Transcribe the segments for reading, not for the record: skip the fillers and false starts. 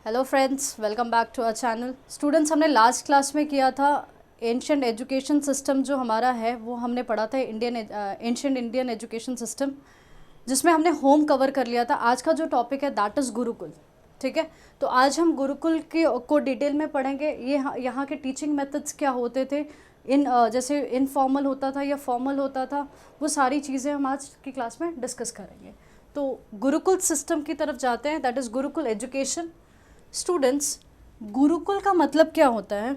Hello friends, welcome back to our channel. Students, हमने last class में किया था एंशिएंट एजुकेशन सिस्टम जो हमारा है वो हमने पढ़ा था एंशिएंट इंडियन एजुकेशन सिस्टम, जिसमें हमने होम कवर कर लिया था। आज का जो टॉपिक है दैट इज़ गुरुकुल। ठीक है, तो आज हम गुरुकुल के को डिटेल में पढ़ेंगे। ये यहाँ के टीचिंग मेथड्स क्या होते थे, जैसे इनफॉर्मल होता था या फॉर्मल होता था, वो सारी चीज़ें हम आज की क्लास में डिस्कस करेंगे। तो गुरुकुल सिस्टम की तरफ जाते हैं, that is Gurukul education. Students, Gurukul का मतलब क्या होता है?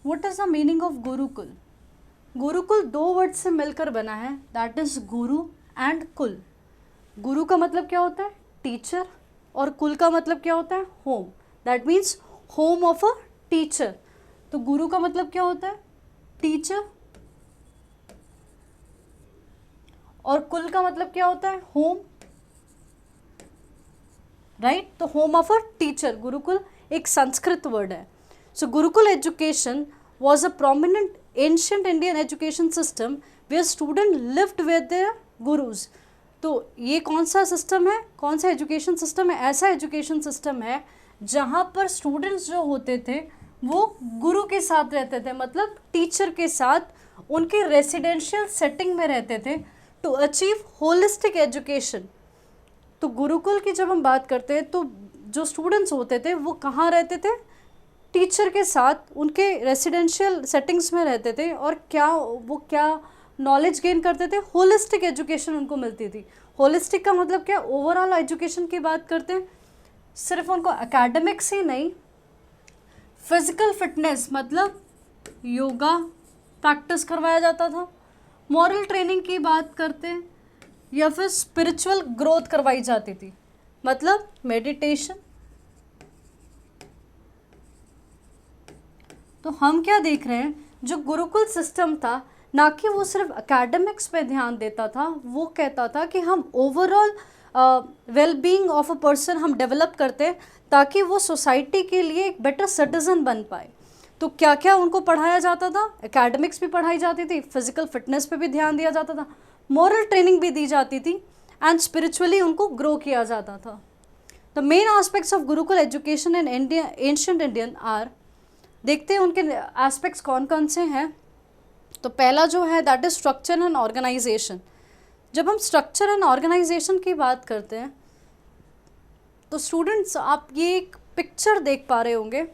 What is the meaning of Gurukul? Gurukul दो वर्ड से मिलकर बना है, दैट इज़ गुरु एंड कुल। गुरु का मतलब क्या होता है? टीचर। और कुल का मतलब क्या होता है? Home. That means home of a teacher. तो गुरु का मतलब क्या होता है? टीचर। और कुल का मतलब क्या होता है? होम। राइट, तो home of a teacher. Gurukul एक संस्कृत वर्ड है। So gurukul education was a prominent ancient Indian education system where student lived with their gurus. तो ये कौन सा सिस्टम है, कौन सा एजुकेशन सिस्टम है? ऐसा एजुकेशन सिस्टम है जहाँ पर स्टूडेंट्स जो होते थे वो गुरु के साथ रहते थे, मतलब टीचर के साथ उनके रेसिडेंशियल सेटिंग में रहते थे टू अचीव होलिस्टिक एजुकेशन। तो गुरुकुल की जब हम बात करते हैं तो जो स्टूडेंट्स होते थे वो कहाँ रहते थे? टीचर के साथ उनके रेसिडेंशियल सेटिंग्स में रहते थे। और क्या नॉलेज गेन करते थे? होलिस्टिक एजुकेशन उनको मिलती थी। होलिस्टिक का मतलब क्या? ओवरऑल एजुकेशन की बात करते हैं। सिर्फ उनको एकेडमिक्स ही नहीं, फिजिकल फिटनेस मतलब योगा प्रैक्टिस करवाया जाता था। मॉरल ट्रेनिंग की बात करते हैं या फिर स्पिरिचुअल ग्रोथ करवाई जाती थी, मतलब मेडिटेशन। तो हम क्या देख रहे हैं, जो गुरुकुल सिस्टम था ना कि वो सिर्फ एकेडमिक्स पे ध्यान देता था, वो कहता था कि हम overall well being of a person हम डेवलप करते हैं ताकि वो सोसाइटी के लिए एक बेटर सिटीजन बन पाए। तो क्या क्या उनको पढ़ाया जाता था? एकेडमिक्स भी पढ़ाई जाती थी, फिजिकल फिटनेस पे भी ध्यान दिया जाता था, मॉरल ट्रेनिंग भी दी जाती थी, एंड स्पिरिचुअली उनको ग्रो किया जाता था। The main aspects of gurukul education in India ancient Indian are, देखते हैं उनके एस्पेक्ट्स कौन कौन से हैं। तो पहला जो है that is structure and organisation. जब हम स्ट्रक्चर एंड ऑर्गेनाइजेशन की बात करते हैं तो स्टूडेंट्स, आप ये एक पिक्चर देख पा रहे होंगे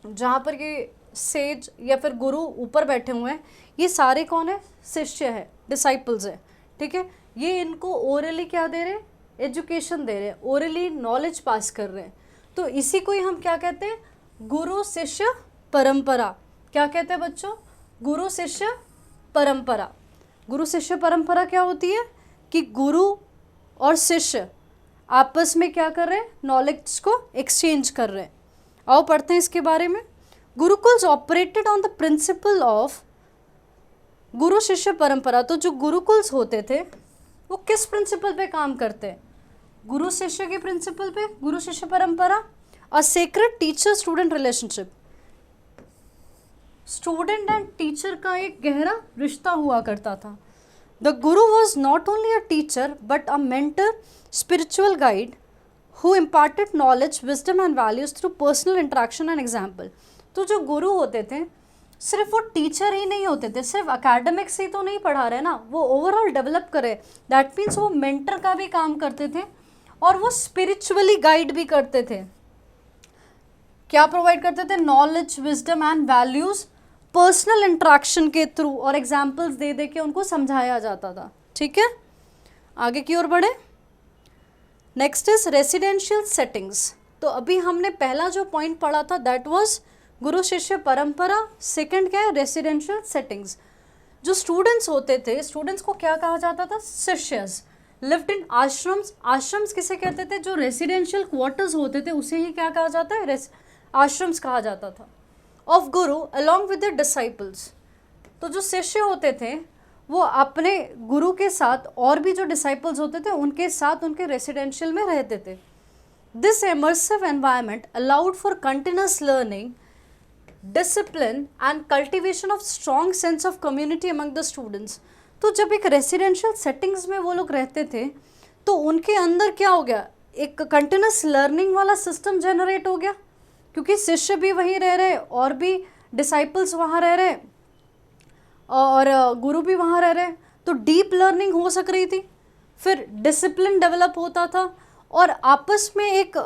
जहाँ पर ये सेज या फिर गुरु ऊपर बैठे हुए हैं। ये सारे कौन है? शिष्य है, डिसाइपल्स है। ठीक है, ये इनको ओरली क्या दे रहे हैं? एजुकेशन दे रहे हैं, ओरली नॉलेज पास कर रहे हैं। तो इसी को ही हम क्या कहते हैं? गुरु शिष्य परंपरा। क्या कहते हैं बच्चों? गुरु शिष्य परंपरा। गुरु शिष्य परंपरा क्या होती है कि गुरु और शिष्य आपस में क्या कर रहे हैं? नॉलेज को एक्सचेंज कर रहे हैं। आओ पढ़ते हैं इसके बारे में। Gurukuls operated on the principle of गुरु शिष्य परंपरा। तो जो गुरुकुल्स होते थे वो किस प्रिंसिपल पे काम करते हैं? गुरु शिष्य के प्रिंसिपल पे, गुरु शिष्य परंपरा। अ sacred teacher student relationship, student and teacher का एक गहरा रिश्ता हुआ करता था। The Guru was not only a teacher but a mentor, spiritual guide who imparted knowledge, wisdom and values through personal interaction and example। तो जो गुरु होते थे सिर्फ वो टीचर ही नहीं होते थे, सिर्फ एकेडमिक्स ही तो नहीं पढ़ा रहे ना, वो ओवरऑल डेवलप करे। दैट मीन्स वो मेंटर का भी काम करते थे और वो स्पिरिचुअली गाइड भी करते थे। क्या प्रोवाइड करते थे? Knowledge, wisdom and values personal interaction के थ्रू, और एग्जाम्पल्स दे दे के उनको समझाया जाता था। ठीक है, आगे की ओर बढ़े। Next is residential settings. तो अभी हमने पहला जो पॉइंट पढ़ा था दैट वाज गुरु शिष्य परंपरा। सेकंड क्या है? Residential settings. जो स्टूडेंट्स होते थे, स्टूडेंट्स को क्या कहा जाता था? शिष्यस। Lived in ashrams. आश्रम्स किसे कहते थे? जो रेसिडेंशियल क्वार्टर्स होते थे उसे ही क्या कहा जाता है? आश्रम्स कहा जाता था। Of Guru along with the disciples. तो जो शिष्य होते थे वो अपने गुरु के साथ और भी जो डिसाइपल्स होते थे उनके साथ उनके रेसिडेंशियल में रहते थे। This immersive environment allowed for continuous learning, discipline and cultivation of strong sense of community among the students. तो जब एक रेसिडेंशियल सेटिंग्स में वो लोग रहते थे तो उनके अंदर क्या हो गया? एक कंटिन्यूस लर्निंग वाला सिस्टम जनरेट हो गया, क्योंकि शिष्य भी वहीं रह रहे और भी डिसाइपल्स वहाँ रह रहे और गुरु भी वहाँ रह रहे, तो डीप लर्निंग हो सक रही थी। फिर डिसिप्लिन डेवलप होता था और आपस में एक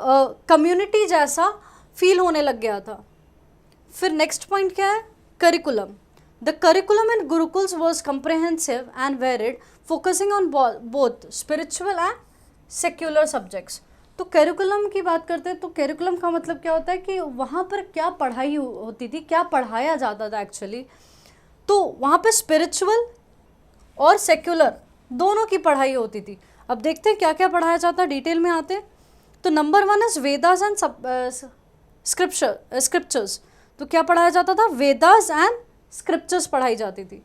कम्युनिटी जैसा फील होने लग गया था। फिर नेक्स्ट पॉइंट क्या है? Curriculum. The curriculum in gurukuls was comprehensive and varied, focusing on both spiritual and secular subjects। तो करिकुलम की बात करते हैं तो करिकुलम का मतलब क्या होता है कि वहाँ पर क्या पढ़ाई होती थी, क्या पढ़ाया जाता था एक्चुअली। तो वहाँ पे स्पिरिचुअल और सेक्युलर दोनों की पढ़ाई होती थी। अब देखते हैं क्या क्या पढ़ाया जाता है, डिटेल में आते हैं। तो number 1 is Vedas and scriptures. तो क्या पढ़ाया जाता था? वेदास एंड स्क्रिप्चर्स पढ़ाई जाती थी।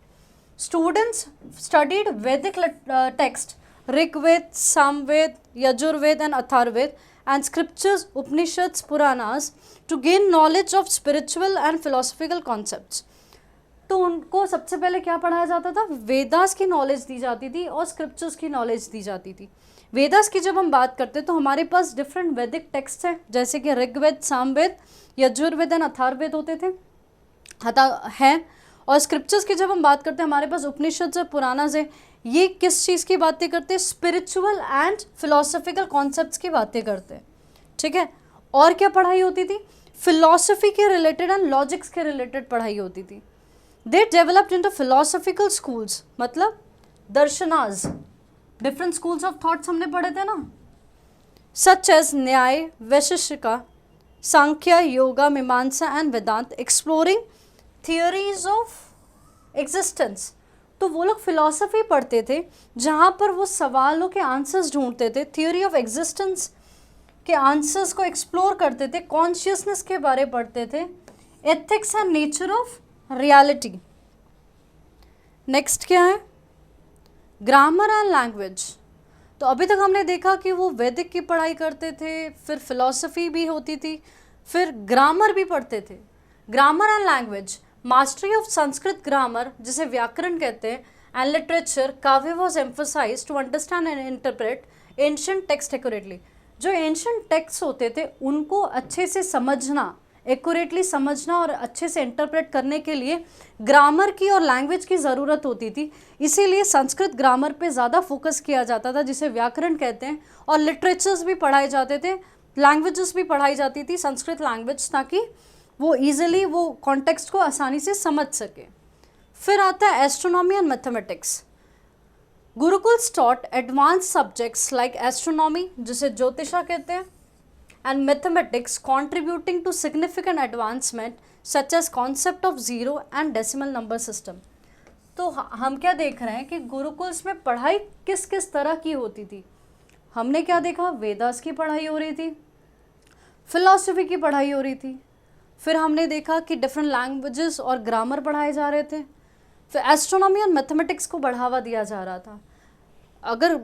Students studied Vedic text, Rigveda, Samaveda, Yajurveda and Atharvaveda and scriptures, Upanishads, Puranas to gain knowledge of spiritual and philosophical concepts. तो उनको सबसे पहले क्या पढ़ाया जाता था? वेदास की नॉलेज दी जाती थी और स्क्रिप्चर्स की नॉलेज दी जाती थी। वेदास की जब हम बात करते हैं तो हमारे पास डिफरेंट वैदिक टेक्स्ट हैं, जैसे कि ऋग्वेद, सामवेद, यजुर्वेद एंड अथर्ववेद होते थे हैं। और स्क्रिप्चर्स की जब हम बात करते हैं हमारे पास उपनिषद से, पुराणास है। ये किस चीज़ की बातें करते हैं? स्पिरिचुअल एंड फिलोसफिकल कॉन्सेप्ट्स की बातें करते हैं, ठीक है। और क्या पढ़ाई होती थी? फिलोसफी के रिलेटेड एंड लॉजिक्स के रिलेटेड पढ़ाई होती थी। They developed into philosophical schools, मतलब दर्शनाज, डिफरेंट स्कूल्स ऑफ थॉट्स हमने पढ़े थे ना, सच एज न्याय, Vaisheshika, Sankhya, yoga, Mimamsa and Vedanta, exploring theories of existence. तो वो लोग फिलॉसफी पढ़ते थे जहाँ पर वो सवालों के आंसर्स ढूंढते थे, थियोरी ऑफ एग्जिस्टेंस के आंसर्स को एक्सप्लोर करते थे, कॉन्शियसनेस के बारे पढ़ते थे, ethics and nature of reality. Next क्या है? Grammar and language. तो अभी तक हमने देखा कि वो वैदिक की पढ़ाई करते थे, फिर फिलॉसफी भी होती थी, फिर ग्रामर भी पढ़ते थे। Grammar and language, mastery of Sanskrit grammar जिसे व्याकरण कहते हैं, and literature, kavya was emphasise to understand and interpret ancient text accurately. जो एंशिएंट टेक्स्ट होते थे उनको अच्छे से समझना, एक्यूरेटली समझना और अच्छे से इंटरप्रेट करने के लिए ग्रामर की और लैंग्वेज की ज़रूरत होती थी। इसीलिए संस्कृत ग्रामर पे ज़्यादा फोकस किया जाता था जिसे व्याकरण कहते हैं, और लिटरेचर्स भी पढ़ाए जाते थे, लैंग्वेजेस भी पढ़ाई जाती थी संस्कृत लैंग्वेज, ताकि वो ईजिली वो कॉन्टेक्स्ट को आसानी से समझ सके। फिर आता है astronomy and mathematics. Gurukuls taught advance subjects like astronomy जिसे ज्योतिषा कहते हैं, and mathematics contributing to significant advancement such as concept of zero and decimal number system। तो हम क्या देख रहे हैं कि गुरुकुल्स में पढ़ाई किस किस तरह की होती थी। हमने क्या देखा? वेदास की पढ़ाई हो रही थी, फिलॉसफी की पढ़ाई हो रही थी, फिर हमने देखा कि डिफरेंट लैंग्वेजेस और ग्रामर पढ़ाए जा रहे थे, फिर एस्ट्रोनॉमी और मैथमेटिक्स को बढ़ावा दिया जा रहा था। अगर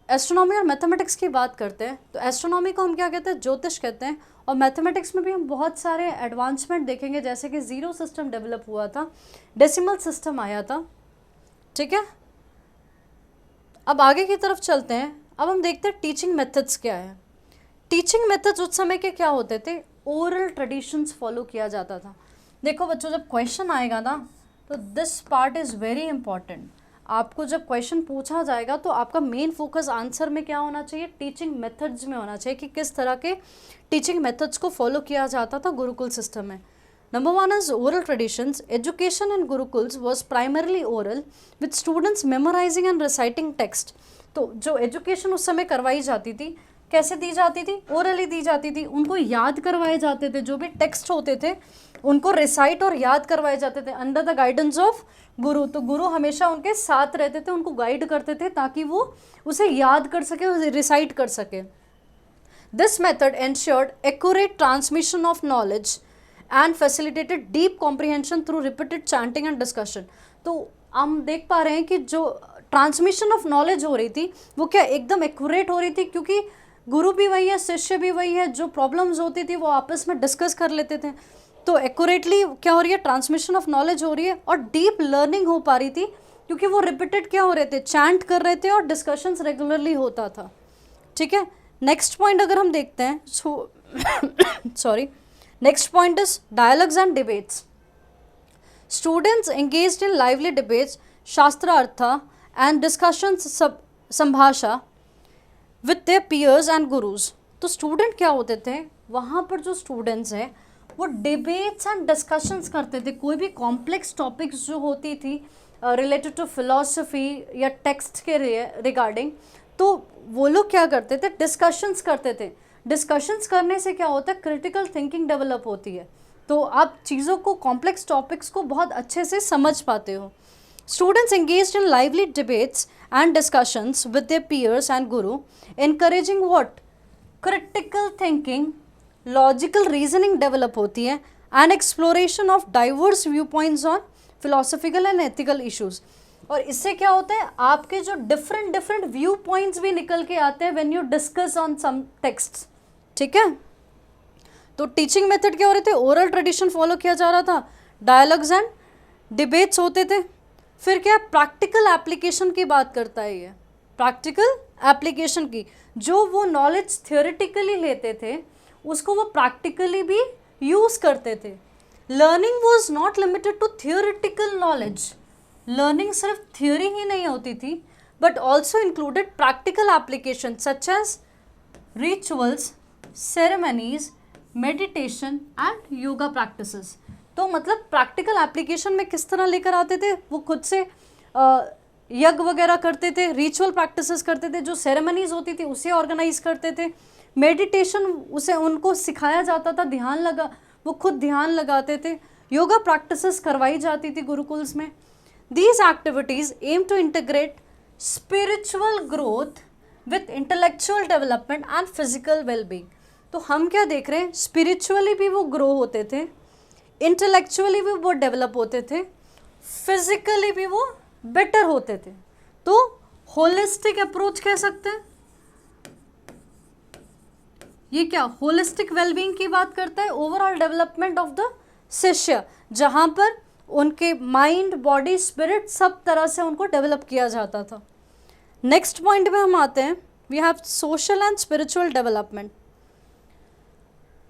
एस्ट्रोनॉमी और मैथमेटिक्स की बात करते हैं तो एस्ट्रोनॉमी को हम क्या कहते हैं? ज्योतिष कहते हैं। और मैथमेटिक्स में भी हम बहुत सारे एडवांसमेंट देखेंगे, जैसे कि ज़ीरो सिस्टम डेवलप हुआ था, डेसिमल सिस्टम आया था, ठीक है। अब आगे की तरफ चलते हैं। अब हम देखते हैं टीचिंग मेथड्स क्या है। टीचिंग मेथड्स उस समय के क्या होते थे? ओरल ट्रेडिशंस फॉलो किया जाता था। देखो बच्चों, जब क्वेश्चन आएगा ना तो this part is very important. आपको जब क्वेश्चन पूछा जाएगा तो आपका मेन फोकस आंसर में क्या होना चाहिए? टीचिंग मेथड्स में होना चाहिए कि किस तरह के टीचिंग मेथड्स को फॉलो किया जाता था गुरुकुल सिस्टम में। Number 1 is oral traditions. Education in gurukuls was primarily oral with students memorising and reciting text. तो जो एजुकेशन उस समय करवाई जाती थी, कैसे दी जाती थी? ओरली दी जाती थी। उनको याद करवाए जाते थे, जो भी टेक्स्ट होते थे उनको रिसाइट और याद करवाए जाते थे अंडर द गाइडेंस ऑफ गुरु। तो गुरु हमेशा उनके साथ रहते थे, उनको गाइड करते थे ताकि वो उसे याद कर सके, रिसाइट कर सके। This method ensured accurate transmission of knowledge and facilitated deep comprehension through repeated chanting and discussion. तो हम देख पा रहे हैं कि जो ट्रांसमिशन ऑफ नॉलेज हो रही थी वो क्या एकदम एक्यूरेट हो रही थी, क्योंकि गुरु भी वही है, शिष्य भी वही है, जो प्रॉब्लम्स होती थी वो आपस में डिस्कस कर लेते थे। तो एक्यूरेटली क्या हो रही है? ट्रांसमिशन ऑफ नॉलेज हो रही है और डीप लर्निंग हो पा रही थी, क्योंकि वो रिपीटेड क्या हो रहे थे? चैंट कर रहे थे और डिस्कशंस रेगुलरली होता था, ठीक है। नेक्स्ट पॉइंट अगर हम देखते हैं, sorry, next point is dialogues and debates. Students engaged in lively debates, Shastrartha and discussions संभाषा with their peers and gurus. तो स्टूडेंट क्या होते थे वहाँ पर, जो स्टूडेंट्स हैं वो डिबेट्स एंड डिस्कशंस करते थे. कोई भी कॉम्प्लेक्स टॉपिक्स जो होती थी रिलेटेड टू फिलॉसफी या टेक्स्ट के रिगार्डिंग, तो वो लोग क्या करते थे, डिस्कशंस करते थे. डिस्कशंस करने से क्या होता है, क्रिटिकल थिंकिंग डेवलप होती है, तो आप चीज़ों को, कॉम्प्लेक्स टॉपिक्स को बहुत अच्छे से समझ पाते हो. Students engaged in lively debates and discussions with their peers and guru, encouraging what, critical thinking, logical reasoning develop होती है, and exploration of diverse view points on philosophical and ethical issues. और इससे क्या होता है, आपके जो डिफरेंट व्यू पॉइंट्स भी निकल के आते हैं when you discuss on some text. ठीक है, तो टीचिंग मेथड क्या हो रहे थे, ओरल ट्रेडिशन फॉलो किया जा रहा था, डायलॉग्स एंड डिबेट्स होते थे. फिर क्या, प्रैक्टिकल एप्लीकेशन की बात करता है ये, प्रैक्टिकल एप्लीकेशन की. जो वो नॉलेज थियोरेटिकली लेते थे उसको वो प्रैक्टिकली भी यूज़ करते थे. Learning was not limited to theoretical knowledge. Learning सिर्फ थियोरी ही नहीं होती थी, but also included practical application such as rituals, ceremonies, meditation and yoga practices. तो मतलब प्रैक्टिकल एप्लीकेशन में किस तरह लेकर आते थे, वो खुद से यज्ञ वगैरह करते थे, रिचुअल प्रैक्टिसेस करते थे, जो सेरेमनीज होती थी उसे ऑर्गेनाइज करते थे, मेडिटेशन उसे उनको सिखाया जाता था, ध्यान लगा, वो खुद ध्यान लगाते थे, योगा प्रैक्टिसेस करवाई जाती थी गुरुकुल्स में. These activities aim to integrate spiritual growth with intellectual development and physical wellbeing. तो हम क्या देख रहे हैं, स्पिरिचुअली भी वो ग्रो होते थे, इंटेलेक्चुअली भी वो डेवलप होते थे, फिजिकली भी वो बेटर होते थे. तो होलिस्टिक अप्रोच कह सकते हैं. ये क्या, होलिस्टिक वेलबींग की बात करता है, ओवरऑल डेवलपमेंट ऑफ द शिष्य, जहाँ पर उनके माइंड, बॉडी, स्पिरिट सब तरह से उनको डेवलप किया जाता था. नेक्स्ट पॉइंट में हम आते हैं, we have social and spiritual development.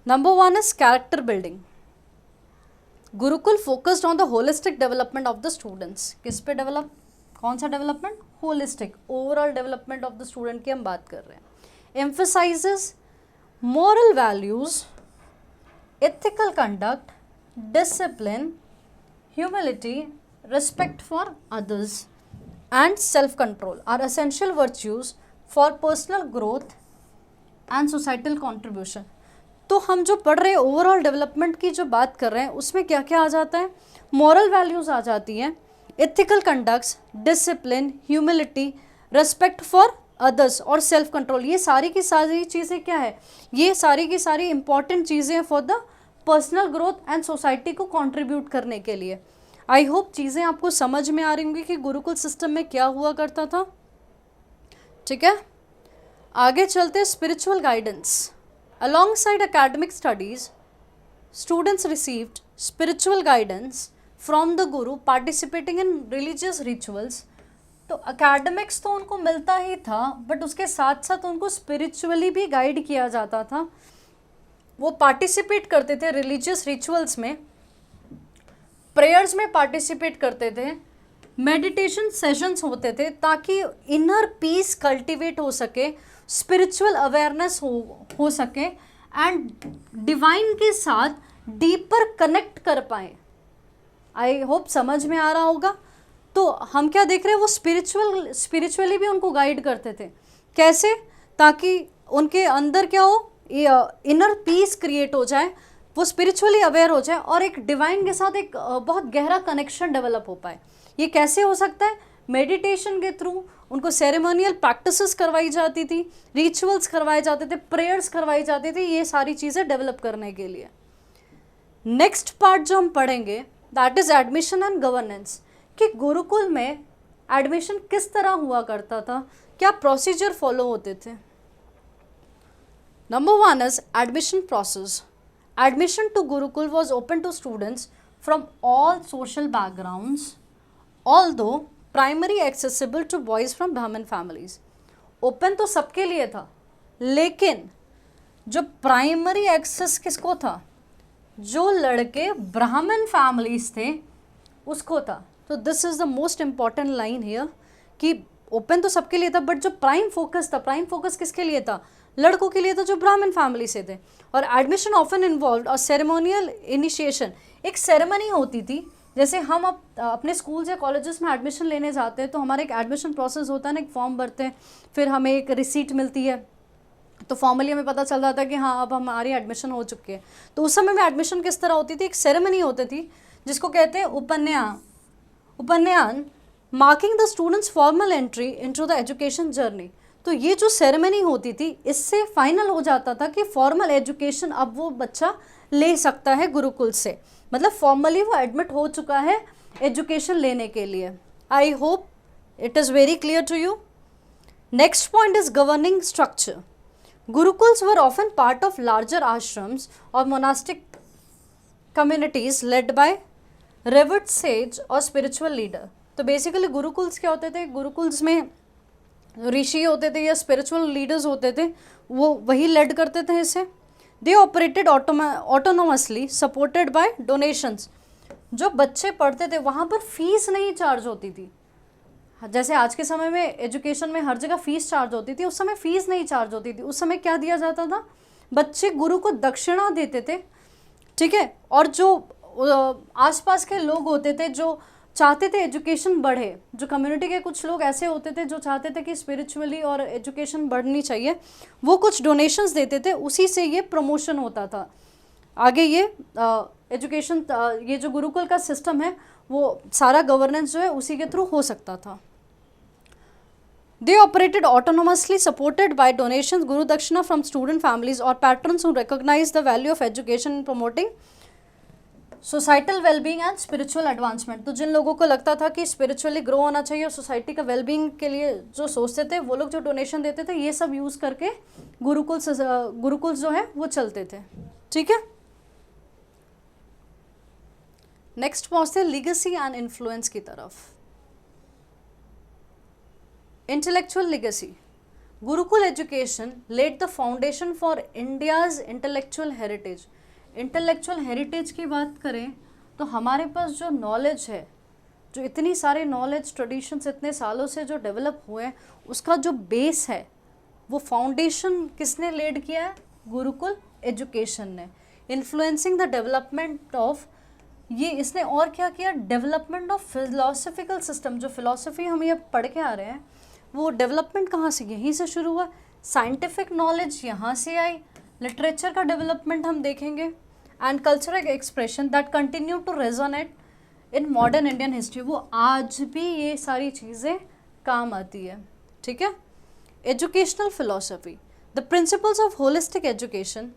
Number 1 is character building. Gurukul focused on the holistic development of the students. किस पे डेवलप, कौन सा development, holistic, overall development of the student की हम बात कर रहे हैं. Emphasises moral values, ethical conduct, discipline, humility, respect for others and self-control are essential virtues for personal growth and societal contribution. तो हम जो पढ़ रहे हैं ओवरऑल डेवलपमेंट की जो बात कर रहे हैं उसमें क्या क्या आ जाता है, मॉरल वैल्यूज़ आ जाती हैं, ethical conducts, discipline, humility, respect for others और सेल्फ कंट्रोल. ये सारी की सारी चीज़ें क्या है, ये सारी की सारी इंपॉर्टेंट चीज़ें हैं for the personal growth and society को कंट्रीब्यूट करने के लिए. आई होप चीज़ें आपको समझ में आ रही होंगी कि गुरुकुल सिस्टम में क्या हुआ करता था. ठीक है, आगे चलते हैं. Spiritual guidance. Alongside academic studies, students received spiritual guidance from the guru participating in religious rituals. तो academics तो उनको मिलता ही था, बट उसके साथ साथ उनको spiritually भी गाइड किया जाता था. वो पार्टिसिपेट करते थे रिलीजियस रिचुअल्स में, प्रेयर्स में पार्टिसिपेट करते थे, मेडिटेशन सेशंस होते थे ताकि इनर पीस कल्टिवेट हो सके, स्पिरिचुअल अवेयरनेस हो सके एंड डिवाइन के साथ डीपर कनेक्ट कर पाए. आई होप समझ में आ रहा होगा. तो हम क्या देख रहे हैं, वो स्पिरिचुअली भी उनको गाइड करते थे. कैसे, ताकि उनके अंदर क्या हो, इनर पीस क्रिएट हो जाए, वो स्पिरिचुअली अवेयर हो जाए और एक डिवाइन के साथ एक बहुत गहरा कनेक्शन डेवलप हो पाए. ये कैसे हो सकता है, मेडिटेशन के थ्रू. उनको सेरेमोनियल प्रैक्टिसेस करवाई जाती थी, रिचुअल्स करवाए जाते थे, प्रेयर्स करवाई जाती थी, ये सारी चीज़ें डेवलप करने के लिए. नेक्स्ट पार्ट जो हम पढ़ेंगे that is admission and governance. कि गुरुकुल में एडमिशन किस तरह हुआ करता था, क्या प्रोसीजर फॉलो होते थे. Number 1 is admission process. Admission to gurukul was open to students from all social backgrounds, although primary accessible to boys from Brahmin families. Open तो सबके लिए था, लेकिन जो प्राइमरी एक्सेस किसको था, जो लड़के ब्राह्मण फैमिलीज थे उसको था। तो this is the most important line here कि ओपन तो सबके लिए था, बट जो प्राइम फोकस था, प्राइम फोकस किसके लिए था, लड़कों के लिए था जो ब्राह्मण फैमिली से थे। और एडमिशन ऑफन इन्वॉल्व और सेरेमोनियल इनिशिएशन, एक सेरेमनी होती थी। जैसे हम अपने स्कूल्स या कॉलेजेस में एडमिशन लेने जाते हैं तो हमारा एक एडमिशन प्रोसेस होता है ना, एक फॉर्म भरते हैं, फिर हमें एक रिसीट मिलती है, तो फॉर्मली हमें पता चल जाता है कि हाँ अब हमारी एडमिशन हो चुकी है। तो उस समय में एडमिशन किस तरह होती थी, एक सेरेमनी होती थी जिसको कहते हैं उपन्यान, marking the students formal entry into the education journey. तो ये जो सेरेमनी होती थी इससे फाइनल हो जाता था कि फॉर्मल एजुकेशन अब वो बच्चा ले सकता है गुरुकुल से, मतलब फॉर्मली वो एडमिट हो चुका है एजुकेशन लेने के लिए। I hope it is very clear to you. Next point is governing structure. Gurukuls were often part of larger ashrams or monastic communities led by revered sage or spiritual leader. तो basically gurukuls क्या होते थे, गुरुकुल्स में ऋषि होते थे या spiritual leaders होते थे, वो वही लेड करते थे इसे। दे operated autonomously supported by donations. जो बच्चे पढ़ते थे वहाँ पर फीस नहीं चार्ज होती थी। जैसे आज के समय में एजुकेशन में हर जगह फीस चार्ज होती थी, उस समय फीस नहीं चार्ज होती थी। उस समय क्या दिया जाता था, बच्चे गुरु को दक्षिणा देते थे, ठीक है। और जो आसपास के लोग होते थे जो चाहते थे एजुकेशन बढ़े, जो कम्युनिटी के कुछ लोग ऐसे होते थे जो चाहते थे कि स्पिरिचुअली और एजुकेशन बढ़नी चाहिए, वो कुछ डोनेशंस देते थे, उसी से ये प्रमोशन होता था आगे। ये एजुकेशन, ये जो गुरुकुल का सिस्टम है वो सारा गवर्नेंस जो है उसी के थ्रू हो सकता था। They operated autonomously, supported by donations, Guru Dakshina from student families or patrons who recognize the value of education in promoting societal well-being and spiritual advancement। तो जिन लोगों को लगता था कि स्पिरिचुअली ग्रो होना चाहिए और सोसाइटी का वेलबींग के लिए जो सोचते थे, वो लोग जो डोनेशन देते थे, ये सब यूज़ करके गुरुकुल जो है वो चलते थे, ठीक है। नेक्स्ट पहुँचते हैं लीगेसी एंड इन्फ्लुएंस की तरफ। Intellectual legacy. Gurukul education laid the foundation for India's intellectual heritage. Intellectual heritage की बात करें तो हमारे पास जो नॉलेज है, जो इतनी सारे नॉलेज ट्रेडिशंस इतने सालों से जो डेवलप हुए हैं, उसका जो बेस है वो फाउंडेशन किसने लेड किया है, गुरुकुल एजुकेशन ने। इन्फ्लुएंसिंग द डेवलपमेंट ऑफ, ये इसने और क्या किया, डेवलपमेंट ऑफ फिलोसफिकल सिस्टम। जो फिलोसफी हम ये पढ़ के आ रहे हैं वो डेवलपमेंट कहाँ से, यहीं से शुरू हुआ। साइंटिफिक नॉलेज यहाँ से आई, लिटरेचर का डेवलपमेंट हम देखेंगे, and cultural expression that continue to resonate in modern Indian history. वो आज भी ये सारी चीज़ें काम आती है, ठीक है। Educational philosophy, the principles of holistic education.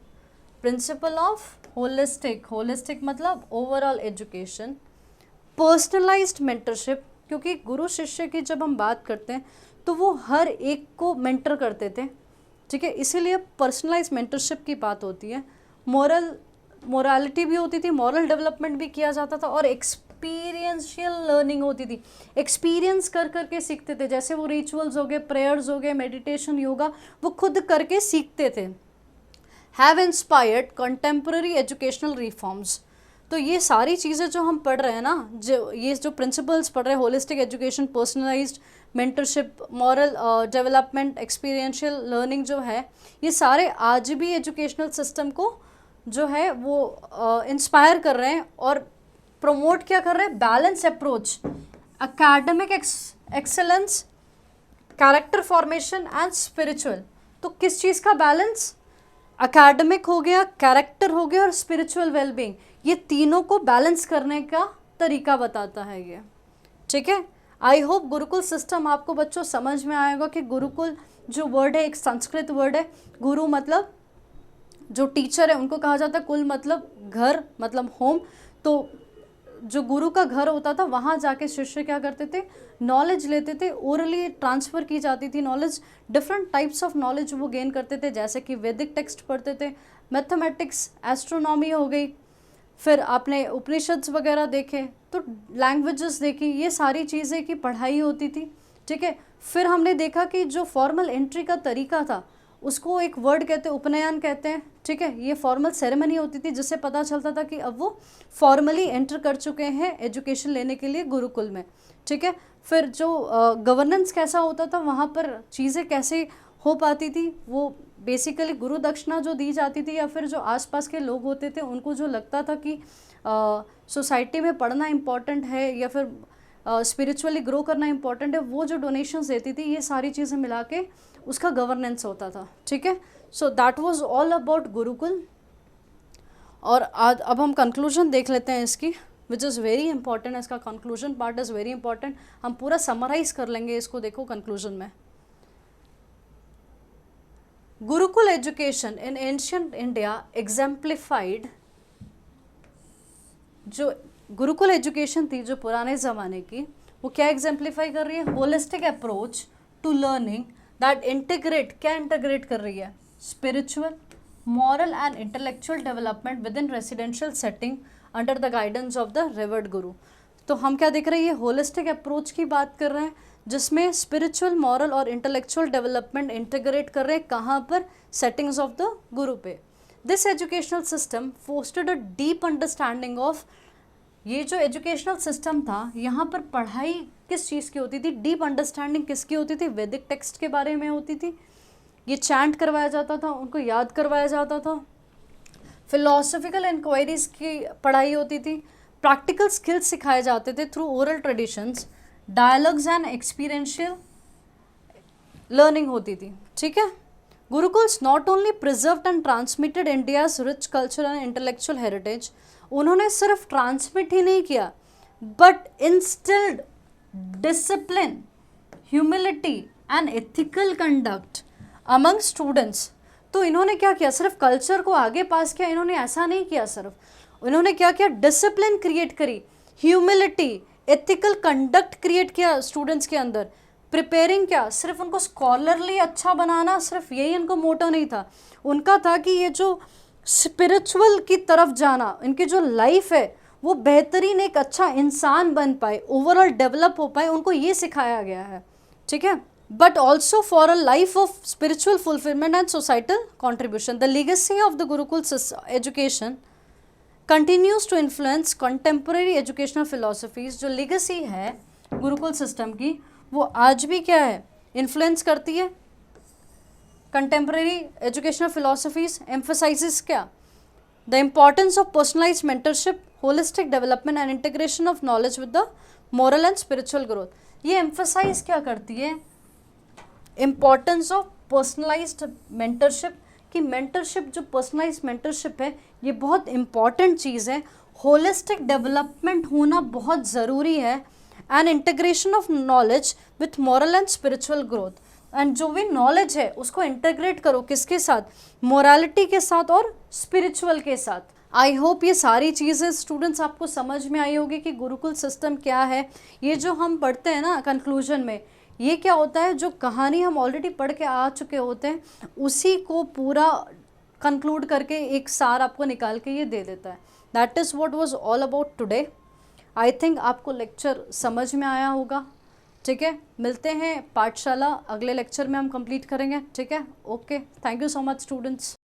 Principle of holistic मतलब ओवरऑल एजुकेशन। पर्सनलाइज्ड मेंटरशिप, क्योंकि गुरु शिष्य की जब हम बात करते हैं तो वो हर एक को मेंटर करते थे, ठीक है, इसीलिए पर्सनलाइज मेंटरशिप की बात होती है। मोरालिटी भी होती थी, मॉरल डेवलपमेंट भी किया जाता था, और एक्सपीरियंशियल लर्निंग होती थी, एक्सपीरियंस कर करके सीखते थे। जैसे वो रिचुअल्स हो गए, प्रेयर्स हो गए, मेडिटेशन, योगा, वो खुद करके सीखते थे। Have inspired contemporary educational reforms. तो ये सारी चीज़ें जो हम पढ़ रहे हैं ना, जो प्रिंसिपल्स पढ़ रहे हैं, holistic education, personalised mentorship, moral development, experiential learning जो है, ये सारे आज भी एजुकेशनल सिस्टम को जो है वो इंस्पायर कर रहे हैं और प्रमोट क्या कर रहे हैं, balance approach, academic excellence, character formation and spiritual. तो किस चीज़ का बैलेंस, एकेडमिक हो गया, कैरेक्टर हो गया और स्पिरिचुअल वेलबींग, ये तीनों को बैलेंस करने का तरीका बताता है ये, ठीक है। आई होप गुरुकुल सिस्टम आपको बच्चों समझ में आएगा कि गुरुकुल जो वर्ड है एक संस्कृत वर्ड है। गुरु मतलब जो टीचर है उनको कहा जाता है, कुल मतलब घर, मतलब होम। तो जो गुरु का घर होता था वहाँ जाके शिष्य क्या करते थे, नॉलेज लेते थे, ओरली ट्रांसफ़र की जाती थी knowledge, different types of knowledge वो गेन करते थे। जैसे कि वैदिक टेक्स्ट पढ़ते थे, मैथमेटिक्स, एस्ट्रोनॉमी हो गई, फिर आपने उपनिषद्स वगैरह देखे, तो लैंग्वेजेस देखी, ये सारी चीज़ें की पढ़ाई होती थी, ठीक है। फिर हमने देखा कि जो फॉर्मल एंट्री का तरीका था उसको एक वर्ड कहते हैं, उपनयन कहते हैं, ठीक है। ये फॉर्मल सेरेमनी होती थी जिससे पता चलता था कि अब वो फॉर्मली एंटर कर चुके हैं एजुकेशन लेने के लिए गुरुकुल में, ठीक है। फिर जो गवर्नेंस कैसा होता था वहाँ पर, चीज़ें कैसे हो पाती थी, वो बेसिकली गुरु दक्षिणा जो दी जाती थी, या फिर जो आसपास के लोग होते थे उनको जो लगता था कि सोसाइटी में पढ़ना इम्पॉर्टेंट है या फिर स्पिरिचुअली ग्रो करना इम्पॉर्टेंट है, वो जो डोनेशंस देती थी, ये सारी चीज़ें मिला के उसका गवर्नेंस होता था, ठीक है। So that was all about Gurukul. और आज अब हम कंक्लूजन देख लेते हैं इसकी, विच इज़ वेरी इंपॉर्टेंट। इसका conclusion part is very important. हम पूरा समराइज कर लेंगे इसको, देखो कंक्लूजन में। Gurukul education in ancient India exemplified, जो गुरुकुल एजुकेशन थी जो पुराने ज़माने की, वो क्या एग्जाम्प्लीफाई कर रही है? Holistic approach to learning that integrate, क्या इंटीग्रेट कर रही है? Spiritual, moral and intellectual development within residential setting under the guidance of the revered guru। तो हम क्या देख रहे हैं? ये होलिस्टिक अप्रोच की बात कर रहे हैं जिसमें स्पिरिचुअल, मॉरल और इंटेलेक्चुअल डेवलपमेंट इंटीग्रेट कर रहे हैं, कहाँ पर? सेटिंग्स ऑफ द गुरु पे। This educational system fostered a deep understanding of, ये जो एजुकेशनल सिस्टम था यहाँ पर पढ़ाई किस चीज़ की होती थी? डीप अंडरस्टैंडिंग किसकी होती थी? वैदिक टेक्स्ट के बारे में होती थी। ये चैंट करवाया जाता था, उनको याद करवाया जाता था। फिलोसफिकल इंक्वायरीज की पढ़ाई होती थी। प्रैक्टिकल स्किल्स सिखाए जाते थे through oral traditions. Dialogues and experiential learning होती थी, ठीक है। Gurukuls not only preserved and transmitted India's rich culture and intellectual heritage, उन्होंने सिर्फ ट्रांसमिट ही नहीं किया but instilled discipline, humility and ethical conduct among students. तो इन्होंने क्या किया? सिर्फ कल्चर को आगे पास किया, इन्होंने ऐसा नहीं किया। सिर्फ इन्होंने क्या किया? डिसिप्लिन क्रिएट करी, ह्यूमिलिटी, एथिकल कंडक्ट क्रिएट किया स्टूडेंट्स के अंदर। प्रिपेयरिंग क्या? सिर्फ उनको स्कॉलरली अच्छा बनाना, सिर्फ यही इनको मोटो नहीं था। उनका था कि ये जो स्पिरिचुअल की तरफ जाना, इनकी जो लाइफ है वो बेहतरीन एक अच्छा इंसान बन पाए, ओवरऑल डेवलप हो पाए, उनको ये सिखाया गया है, ठीक है। but also for a life of spiritual fulfillment and societal contribution. The legacy of the Gurukul education continues to influence contemporary educational philosophies. जो legacy है गुरुकुल सिस्टम की, वो आज भी क्या है? इन्फ्लुएंस करती है contemporary educational philosophies. emphasizes क्या? The importance of personalized mentorship, holistic development and integration of knowledge with the moral and spiritual growth. ये emphasize क्या करती है? इम्पॉर्टेंस ऑफ पर्सनलाइज्ड मेंटरशिप, कि मेंटरशिप जो पर्सनलाइज्ड मेंटरशिप है ये बहुत इम्पॉर्टेंट चीज़ है। होलिस्टिक डेवलपमेंट होना बहुत ज़रूरी है and integration of knowledge with moral and spiritual growth. And जो भी नॉलेज है उसको इंटीग्रेट करो किसके साथ? मोरालिटी के साथ और स्पिरिचुअल के साथ। आई होप ये सारी चीज़ें स्टूडेंट्स आपको समझ में आई होगी कि गुरुकुल सिस्टम क्या है। ये जो हम पढ़ते हैं ना कंक्लूजन में, ये क्या होता है? जो कहानी हम ऑलरेडी पढ़ के आ चुके होते हैं उसी को पूरा कंक्लूड करके एक सार आपको निकाल के ये दे देता है। That is what was all about today. I think आपको लेक्चर समझ में आया होगा, ठीक है। मिलते हैं पाठशाला, अगले लेक्चर में हम कंप्लीट करेंगे, ठीक है। Okay, thank you so much students.